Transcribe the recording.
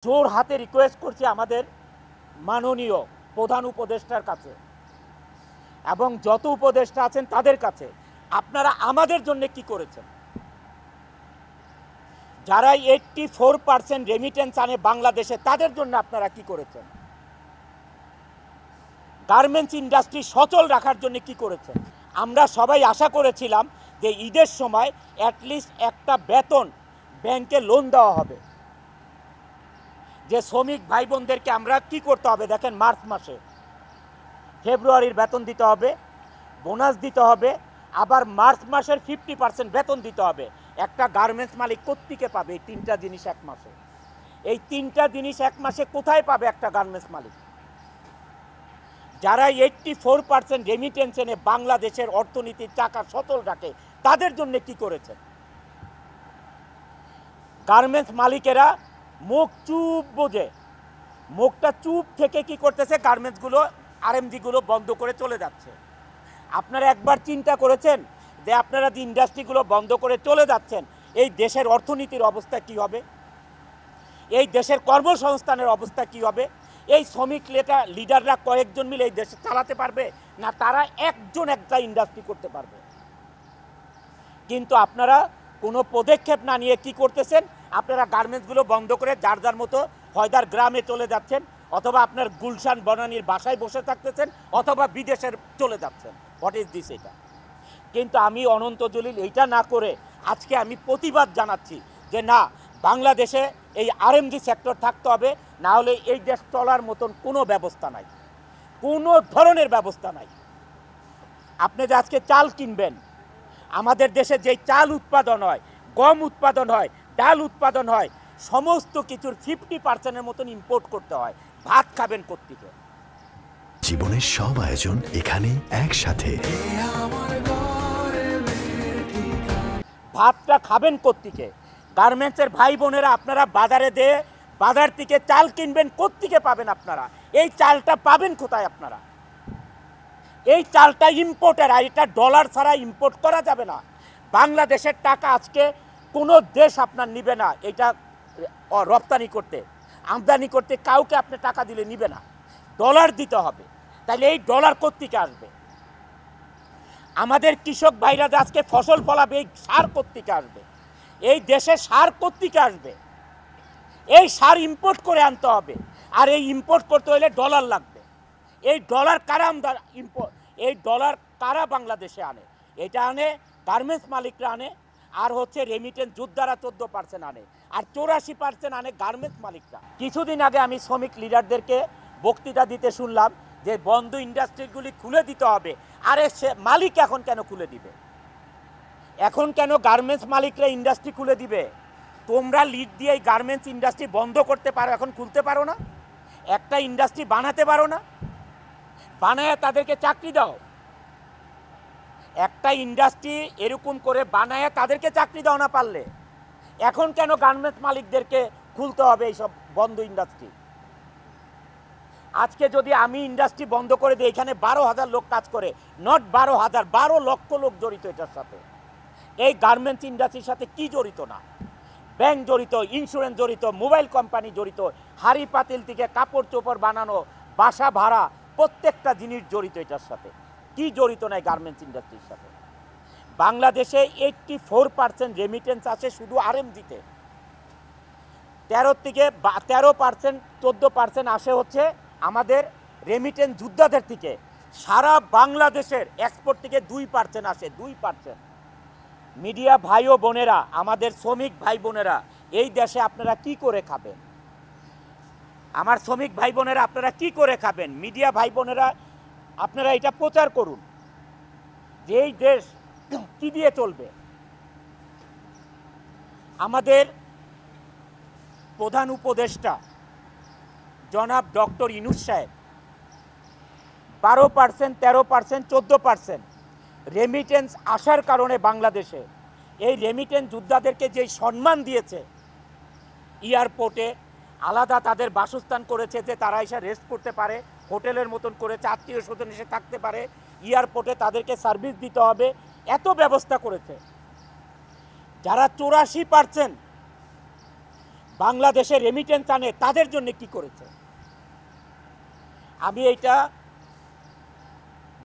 জোর হাতে রিকোয়েস্ট করছি আমাদের মাননীয় প্রধান উপদেষ্টার কাছে এবং যত উপদেষ্টা আছেন তাদের কাছে, আপনারা আমাদের জন্য কি করেছেন? যারা 84% রেমিটেন্স আনে বাংলাদেশে, তাদের জন্য আপনারা কি করেছেন? গার্মেন্টস ইন্ডাস্ট্রি সচল রাখার জন্য কি করেছেন? আমরা সবাই আশা করেছিলাম যে ঈদের সময় অ্যাটলিস্ট একটা বেতন ব্যাংকে লোন দেওয়া হবে। যে শ্রমিক ভাই বোনদেরকে আমরা কি করতে হবে দেখেন, মার্চ মাসে ফেব্রুয়ারির বেতন দিতে হবে, বোনাস দিতে হবে, আবার মার্চ মাসের 50% বেতন দিতে হবে। একটা গার্মেন্টস মালিক কোত্থেকে পাবে এই তিনটা জিনিস এক মাসে? এই তিনটা জিনিস এক মাসে কোথায় পাবে একটা গার্মেন্টস মালিক? যারা 84% রেমিটেন্স এনে বাংলাদেশের অর্থনীতির চাকা সচল রাখে, তাদের জন্য কি করেছেন? গার্মেন্টস মালিকেরা মুখ চুপ বোঝে, মুখটা চুপ থেকে কি করতেছে, গার্মেন্টসগুলো আরএমজিগুলো বন্ধ করে চলে যাচ্ছে। আপনারা একবার চিন্তা করেছেন যে আপনারা যে ইন্ডাস্ট্রিগুলো বন্ধ করে চলে যাচ্ছেন, এই দেশের অর্থনীতির অবস্থা কি হবে? এই দেশের কর্মসংস্থানের অবস্থা কি হবে? এই শ্রমিক লিডাররা কয়েকজন মিলে এই দেশে চালাতে পারবে না? তারা একজন একটা ইন্ডাস্ট্রি করতে পারবে? কিন্তু আপনারা কোনো পদক্ষেপ না নিয়ে কি করতেছেন? আপনারা গার্মেন্টসগুলো বন্ধ করে যার যার মতো হয়দার গ্রামে চলে যাচ্ছেন, অথবা আপনার গুলশান বনানীর বাসায় বসে থাকতেছেন, অথবা বিদেশের চলে যাচ্ছেন। What is this? এটা কিন্তু আমি অনন্ত জলিল এইটা না করে আজকে আমি প্রতিবাদ জানাচ্ছি যে না, বাংলাদেশে এই আরএমজি সেক্টর থাকতে হবে, না হলে এই দেশ চলার মতন কোনো ব্যবস্থা নাই, কোনো ধরনের ব্যবস্থা নাই। আপনি যে আজকে চাল কিনবেন, আমাদের দেশে যেই চাল উৎপাদন হয়, গম উৎপাদন হয়, ডাল উৎপাদন হয়, সমস্ত কিছুর 50%-এর মতন ইম্পোর্ট করতে হয়। ভাত খাবেন কোত্থেকে? জীবনের সব আয়োজন এখানে একসাথে। ভাতটা খাবেন কোত্থেকে? গার্মেন্টসের ভাই বোনেরা, আপনারা বাজারে দিয়ে বাজার থেকে চাল কিনবেন, কোত্থেকে পাবেন আপনারা? এই চালটা পাবেন কোথায় আপনারা? এই চালটা ইম্পোর্টের, আর এটা ডলার ছাড়া ইম্পোর্ট করা যাবে না। বাংলাদেশের টাকা আজকে কোনো দেশ আপনার নিবে না এটা রপ্তানি করতে, আমদানি করতে। কাউকে আপনি টাকা দিলে নিবে না, ডলার দিতে হবে। তাহলে এই ডলার কোত্থেকে আসবে? আমাদের কৃষক ভাইরা যে আজকে ফসল ফলাবে, এই সার কোত্থেকে আসবে? এই দেশে সার কোত্থেকে আসবে? এই সার ইম্পোর্ট করে আনতে হবে, আর এই ইম্পোর্ট করতে হলে ডলার লাগবে। এই ডলার কারা এই ডলার কারা বাংলাদেশে আনে? এটা আনে গার্মেন্টস মালিকরা আনে, আর হচ্ছে রেমিটেন্স যোদ্ধারা 14% আনে, আর 84% আনে গার্মেন্টস মালিকরা। কিছুদিন আগে আমি শ্রমিক লিডারদেরকে বক্তৃতা দিতে শুনলাম যে বন্ধ ইন্ডাস্ট্রিগুলি খুলে দিতে হবে। আরে সে মালিক এখন কেন খুলে দিবে? এখন কেন গার্মেন্টস মালিকরা ইন্ডাস্ট্রি খুলে দিবে? তোমরা লিড দিয়ে এই গার্মেন্টস ইন্ডাস্ট্রি বন্ধ করতে পারো, এখন খুলতে পারো না? একটা ইন্ডাস্ট্রি বানাতে পারো না? বানায় তাদেরকে চাকরি দাও। একটা ইন্ডাস্ট্রি এরকম করে বানায় তাদেরকে চাকরি দাও না পারলে। এখন কেন গার্মেন্টস মালিকদেরকে খুলতে হবে এইসব বন্ধ ইন্ডাস্ট্রি? আজকে যদি আমি ইন্ডাস্ট্রি বন্ধ করে দিই, এখানে 12,000 লোক কাজ করে, নট 12,000, 12 লক্ষ লোক জড়িত এটার সাথে। এই গার্মেন্টস ইন্ডাস্ট্রির সাথে কি জড়িত না? ব্যাংক জড়িত, ইন্স্যুরেন্স জড়িত, মোবাইল কোম্পানি জড়িত, হাড়ি পাতিল থেকে কাপড় চোপড় বানানো, বাসা ভাড়া, প্রত্যেকটা জিনিস জড়িত এটার সাথে। কি জড়িত নাই গার্মেন্টস ইন্ডাস্ট্রির সাথে? বাংলাদেশে 84% রেমিটেন্স আছে শুধু আরএমজিতে। 13% 14% আসে হচ্ছে আমাদের রেমিটেন্স যোদ্ধাদের থেকে। সারা বাংলাদেশের এক্সপোর্ট থেকে 2% আসে, 2%। মিডিয়া ভাই ও বোনেরা, আমাদের শ্রমিক ভাই বোনেরা, এই দেশে আপনারা কি করে খাবেন? আমার শ্রমিক ভাই বোনেরা, আপনারা কি করে খাবেন? মিডিয়া ভাই বোনেরা, আপনারা এটা প্রচার করুন যে এই দেশ কি দিয়ে চলবে। আমাদের প্রধান উপদেষ্টা জনাব ডক্টর ইউনূস সাহেব 12%, 13%, 14% রেমিটেন্স আসার কারণে বাংলাদেশে এই রেমিটেন্স যোদ্ধাদেরকে যেই সম্মান দিয়েছে, এয়ারপোর্টে আলাদা তাদের বাসস্থান করেছে যে তারা এসে রেস্ট করতে পারে, হোটেলের মতন করেছে, আত্মীয় স্বজন এসে থাকতে পারে, এয়ারপোর্টে তাদেরকে সার্ভিস দিতে হবে, এত ব্যবস্থা করেছে। যারা 84% বাংলাদেশে রেমিটেন্স আনে তাদের জন্য কি করেছে? আমি এইটা